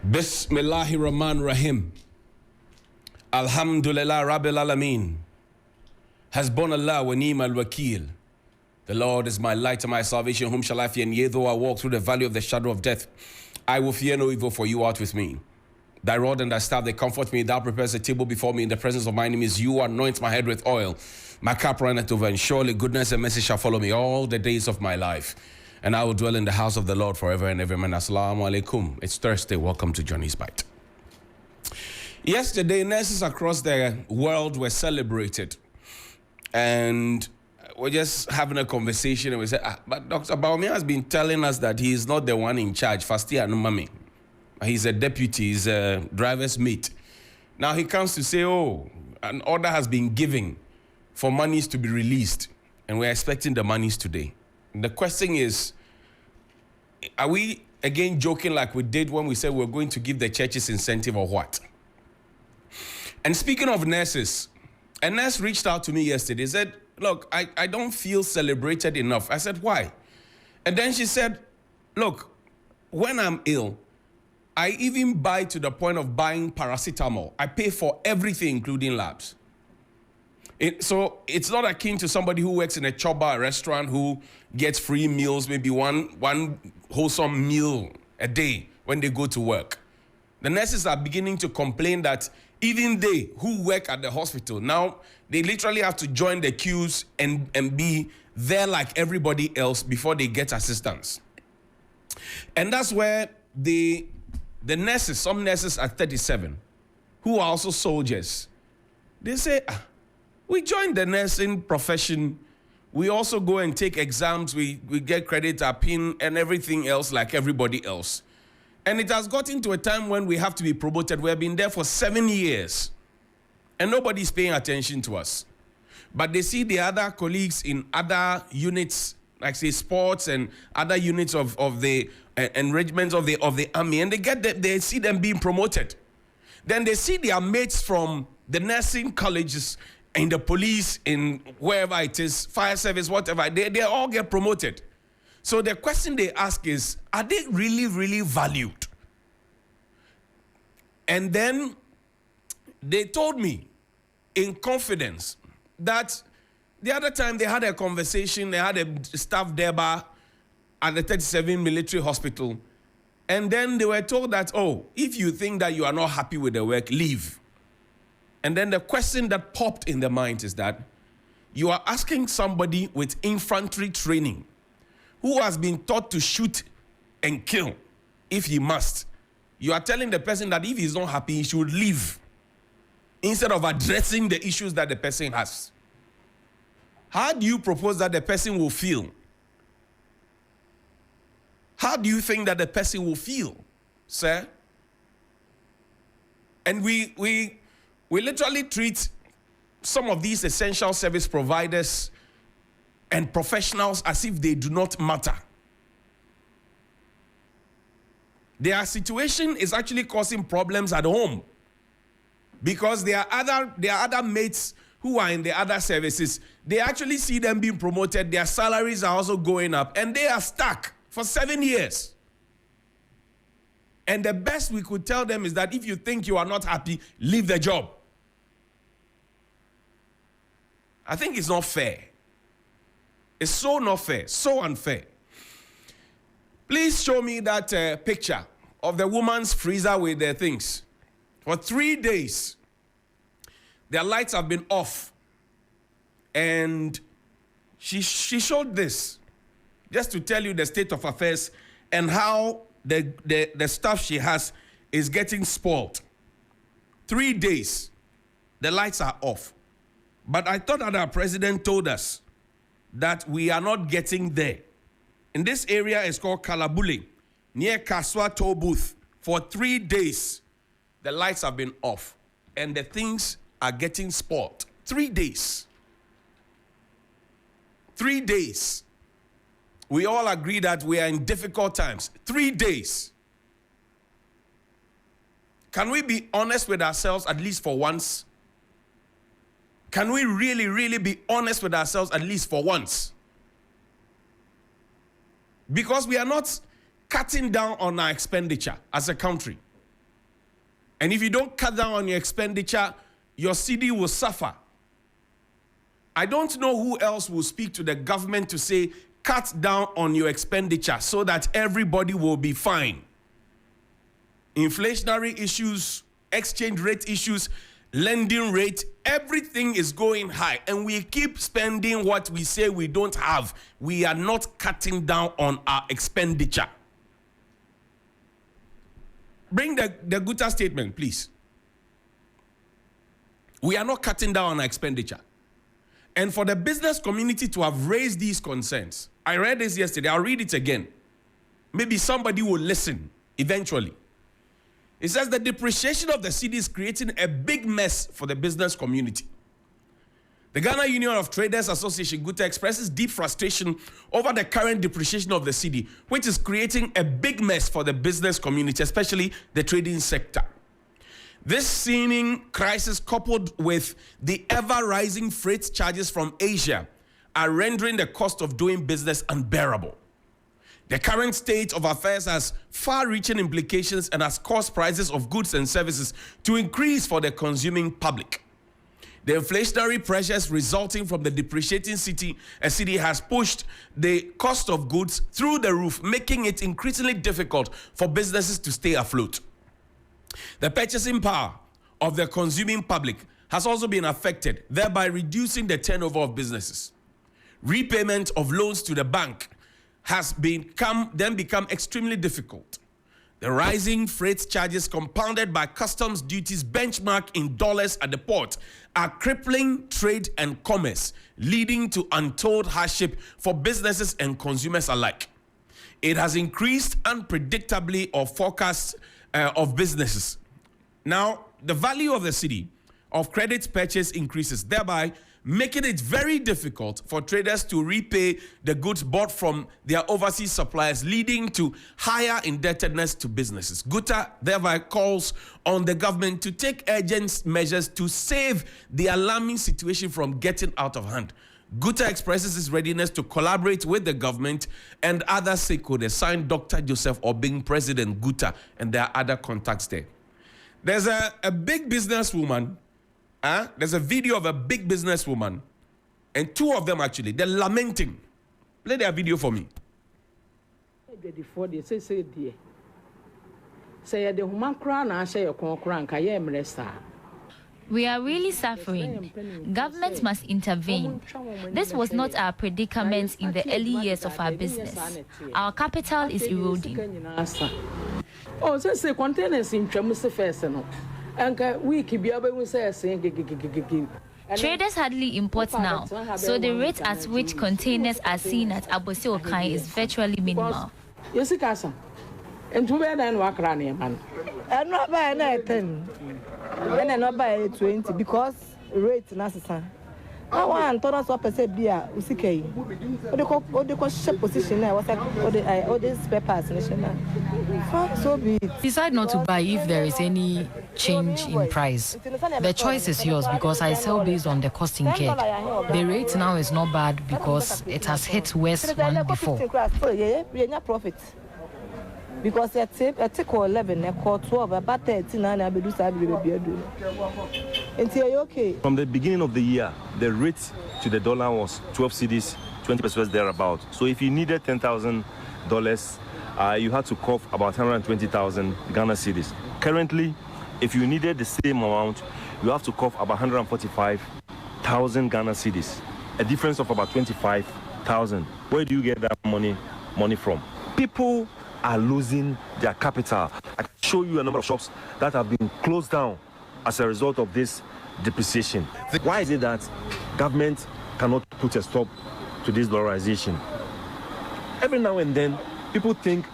Bismillahir Rahmanir Rahim. Alhamdulillah Rabbil Alameen. Hasbunallah wa ni'mal wakil. The Lord is my light and my salvation. Whom shall I fear? And yea, though I walk through the valley of the shadow of death, I will fear no evil, for you art with me. Thy rod and thy staff, they comfort me. Thou prepares a table before me in the presence of my enemies. You anoint my head with oil. My cup runneth over, and surely goodness and mercy shall follow me all the days of my life. And I will dwell in the house of the Lord forever and ever. Man, assalamu alaikum. It's Thursday. Welcome to Johnny's Bite. Yesterday, nurses across the world were celebrated. And we're just having a conversation, and we said, but Dr. Baumia has been telling us that he is not the one in charge. Fastia Numami. He's a deputy, he's a driver's mate. Now he comes to say, oh, an order has been given for monies to be released, and we're expecting the monies today. The question is, are we again joking like we did when we said we're going to give the churches incentive or what? And speaking of nurses, a nurse reached out to me yesterday, said, look, I don't feel celebrated enough. I said, why? And then she said, look, when I'm ill, I even buy to the point of buying paracetamol. I pay for everything, including labs. So it's not akin to somebody who works in a choba, a restaurant, who gets free meals, maybe one wholesome meal a day when they go to work. The nurses are beginning to complain that even they who work at the hospital, now they literally have to join the queues and be there like everybody else before they get assistance. And that's where the nurses, some nurses at 37, who are also soldiers, they say, we joined the nursing profession. We also go and take exams. We get credit, our PIN, and everything else like everybody else. And it has gotten to a time when we have to be promoted. We have been there for 7 years, and nobody's paying attention to us. But they see the other colleagues in other units, like say sports and other units of the and regiments of the army, and they see them being promoted. Then they see their mates from the nursing colleges, in the police, in wherever it is, fire service, whatever, they all get promoted. So the question they ask is, are they really, really valued? And then they told me in confidence that the other time they had a conversation, they had a staff deba at the 37 military hospital, and then they were told that, oh, if you think that you are not happy with the work, leave. And then the question that popped in their mind is that you are asking somebody with infantry training who has been taught to shoot and kill if he must. You are telling the person that if he's not happy, he should leave instead of addressing the issues that the person has. How do you propose that the person will feel? How do you think that the person will feel, sir? And we literally treat some of these essential service providers and professionals as if they do not matter. Their situation is actually causing problems at home because there are other mates who are in the other services. They actually see them being promoted. Their salaries are also going up, and they are stuck for 7 years. And the best we could tell them is that if you think you are not happy, leave the job. I think it's not fair. It's so not fair, so unfair. Please show me that picture of the woman's freezer with their things. For 3 days, their lights have been off. And she showed this just to tell you the state of affairs and how the stuff she has is getting spoiled. 3 days, the lights are off. But I thought that our president told us that we are not getting there. In this area, it's called Kalabule, near Kaswa Toll Booth. For 3 days, the lights have been off, and the things are getting spoiled. 3 days. 3 days. We all agree that we are in difficult times. 3 days. Can we be honest with ourselves at least for once? Can we really, really be honest with ourselves at least for once? Because we are not cutting down on our expenditure as a country. And if you don't cut down on your expenditure, your Cedi will suffer. I don't know who else will speak to the government to say, cut down on your expenditure so that everybody will be fine. Inflationary issues, exchange rate issues, lending rate, everything is going high. And we keep spending what we say we don't have. We are not cutting down on our expenditure. Bring the Gutta statement, please. We are not cutting down on our expenditure. And for the business community to have raised these concerns, I read this yesterday, I'll read it again. Maybe somebody will listen eventually. It says the depreciation of the Cedi is creating a big mess for the business community. The Ghana Union of Traders Association, Gutta, expresses deep frustration over the current depreciation of the Cedi, which is creating a big mess for the business community, especially the trading sector. This seeming crisis, coupled with the ever-rising freight charges from Asia, are rendering the cost of doing business unbearable. The current state of affairs has far-reaching implications and has caused prices of goods and services to increase for the consuming public. The inflationary pressures resulting from the depreciating Cedi has pushed the cost of goods through the roof, making it increasingly difficult for businesses to stay afloat. The purchasing power of the consuming public has also been affected, thereby reducing the turnover of businesses. Repayment of loans to the bank has become extremely difficult. The rising freight charges, compounded by customs duties benchmarked in dollars at the port, are crippling trade and commerce, leading to untold hardship for businesses and consumers alike. It has increased unpredictably of forecasts of businesses. Now, the value of the Cedi of credit purchase increases, thereby making it very difficult for traders to repay the goods bought from their overseas suppliers, leading to higher indebtedness to businesses. Gutta thereby calls on the government to take urgent measures to save the alarming situation from getting out of hand. Gutta expresses his readiness to collaborate with the government and other stakeholders. Signed, Dr. Joseph Obing, President Gutta, and there are other contacts there. There's a big businesswoman. There's a video of a big businesswoman, and two of them actually, they're lamenting. Play their video for me. We are really suffering. Government must intervene. This was not our predicament in the early years of our business. Our capital is eroding. Oh, so containers in first. Traders hardly import now, so the rate at which containers are seen at Abose Okai is virtually minimal. Yes, Casa. And to where then walk around here, man. I'm not buying 10. And I'm not buying 20 because rate necessary. I want to us up a beer, Usike. What the ship position now was all these papers. So be it. Decide not to buy if there is any change in price. The choice is yours because I sell based on the cost incurred. The rate now is not bad because it has hit worse one before. Profit. Because I take 11, I call 12, about 13, and I will do something. Okay. From the beginning of the year, the rate to the dollar was 12 cedis, 20% thereabout. So if you needed $10,000, you had to cough about 120,000 Ghana cedis. Currently, if you needed the same amount, you have to cough about 145,000 Ghana cedis, a difference of about 25,000. Where do you get that money from? People are losing their capital. I can show you a number of shops that have been closed down as a result of this depreciation. Why is it that government cannot put a stop to this dollarization? Every now and then, people think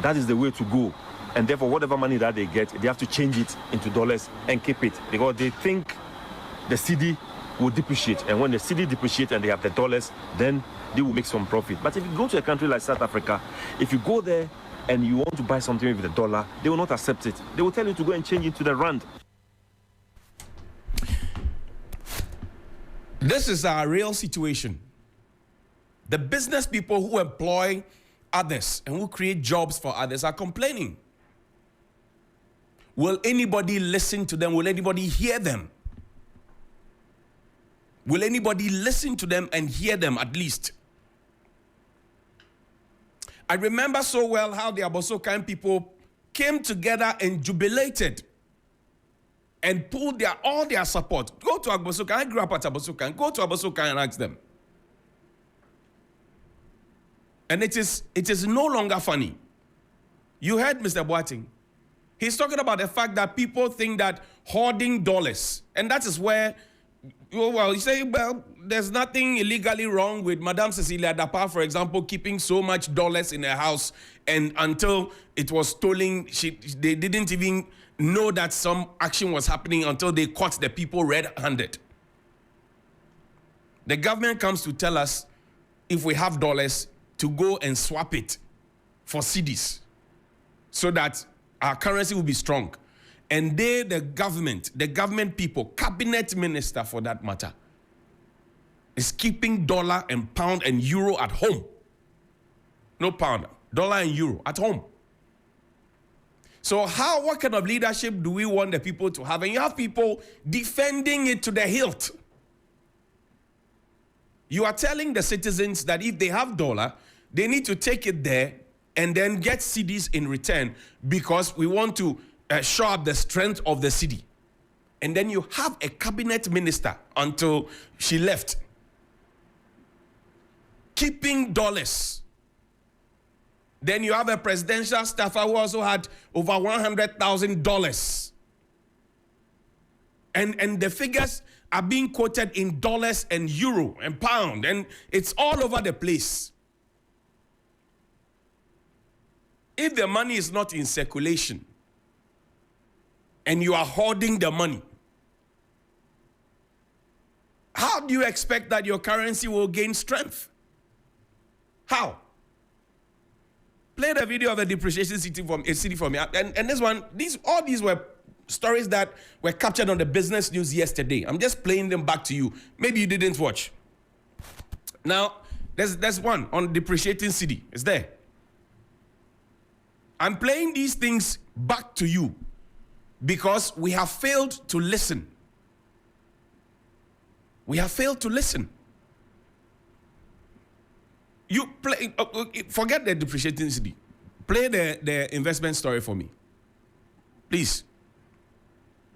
that is the way to go, and therefore whatever money that they get, they have to change it into dollars and keep it, because they think the Cedi will depreciate, and when the Cedi depreciate and they have the dollars, then they will make some profit. But if you go to a country like South Africa, if you go there and you want to buy something with the dollar, they will not accept it. They will tell you to go and change it to the rand. This is our real situation. The business people who employ others and who create jobs for others are complaining. will anybody listen to them? Will anybody hear them? Will anybody listen to them and hear them at least? I remember so well how the Abosokan people came together and jubilated and pulled all their support. Go to Abosokan. I grew up at Abosokan. Go to Abosokan and ask them. And it is no longer funny. You heard Mr. Boateng. He's talking about the fact that people think that hoarding dollars, and that is where, well, you say, well, there's nothing illegally wrong with Madame Cecilia Dapa, for example, keeping so much dollars in her house, and until it was stolen, they didn't even know that some action was happening until they caught the people red-handed. The government comes to tell us if we have dollars to go and swap it for cedis so that our currency will be strong. And they, the government people, cabinet minister for that matter, is keeping dollar and pound and euro at home. No pound, dollar and euro at home. So what kind of leadership do we want the people to have? And you have people defending it to the hilt. You are telling the citizens that if they have dollar, they need to take it there and then get cedis in return because we want to show up the strength of the cedi. And then you have a cabinet minister until she left, keeping dollars. Then you have a presidential staffer who also had over $100,000. And the figures are being quoted in dollars and euro and pound, and it's all over the place. If the money is not in circulation and you are hoarding the money, how do you expect that your currency will gain strength? How? Play the video of the depreciation Cedi for me. And this one, all these were stories that were captured on the business news yesterday. I'm just playing them back to you. Maybe you didn't watch. Now, there's one on depreciating Cedi. It's there. I'm playing these things back to you because we have failed to listen. We have failed to listen. You play, forget the depreciating Cedi. Play the investment story for me. Please.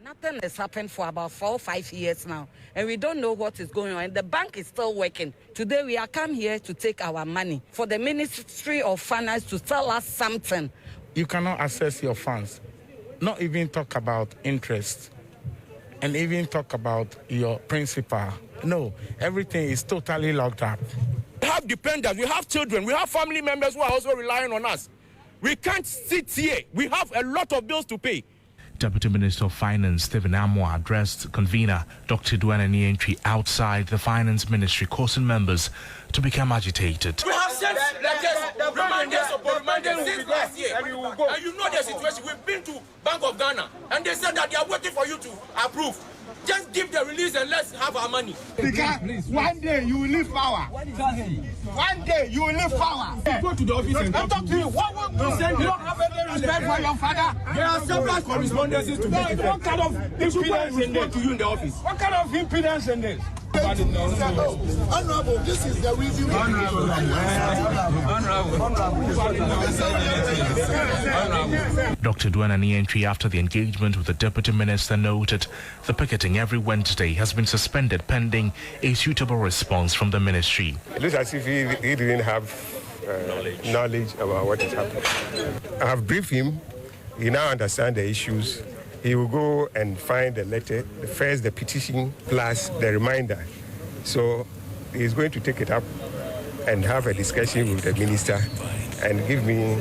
Nothing has happened for about 4 or 5 years now, and we don't know what is going on. And the bank is still working. Today we are come here to take our money for the Ministry of Finance to tell us something. You cannot access your funds, not even talk about interest, and even talk about your principal. No, everything is totally locked up. We have dependents, we have children, we have family members who are also relying on us. We can't sit here. We have a lot of bills to pay. Deputy Minister of Finance Stephen Amwa addressed convener Dr. Duana Nientri outside the Finance Ministry, causing members to become agitated. We have sent letters, reminders upon reminders since last year. And you know the situation. We've been to Bank of Ghana, and they said that they are waiting for you to approve. Just give the release and let's have our money. Because one day you will leave power. One day you will leave power. Go to the office and talk to you. What will send you? Don't have any respect for your father. There are several correspondences to make. What kind of impedance in this? To you in the office. What kind of impedance in this? Honorable, this is the review. Dr. Duana Nientri, after the engagement with the Deputy Minister, noted the picketing every Wednesday has been suspended pending a suitable response from the ministry. It looks as if he didn't have knowledge about what is happening. I have briefed him. He now understands the issues. He will go and find the letter, first the petition plus the reminder. So he's going to take it up and have a discussion with the minister and give me.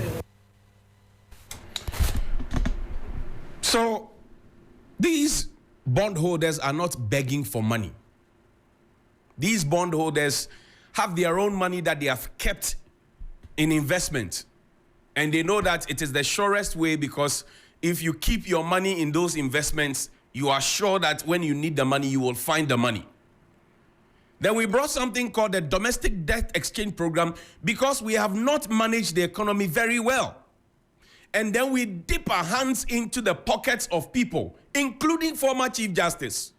So these bondholders are not begging for money. These bondholders have their own money that they have kept in investment. And they know that it is the surest way, because if you keep your money in those investments, you are sure that when you need the money, you will find the money. Then we brought something called the Domestic Debt Exchange Program because we have not managed the economy very well. and then we dip our hands into the pockets of people, including former Chief Justice.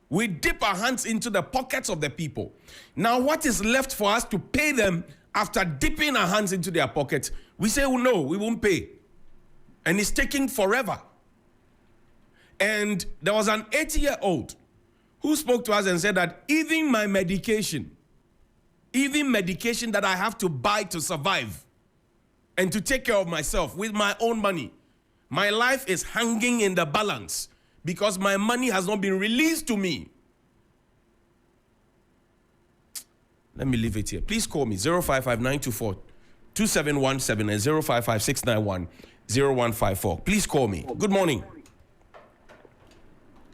We dip our hands into the pockets of the people. Now, what is left for us to pay them after dipping our hands into their pockets? We say, oh, no, we won't pay. And it's taking forever. And there was an 80-year-old who spoke to us and said that even my medication, that I have to buy to survive and to take care of myself with my own money, my life is hanging in the balance because my money has not been released to me. Let me leave it here. Please call me 055-924-2717 and 055-691-0154. Please call me. Good morning.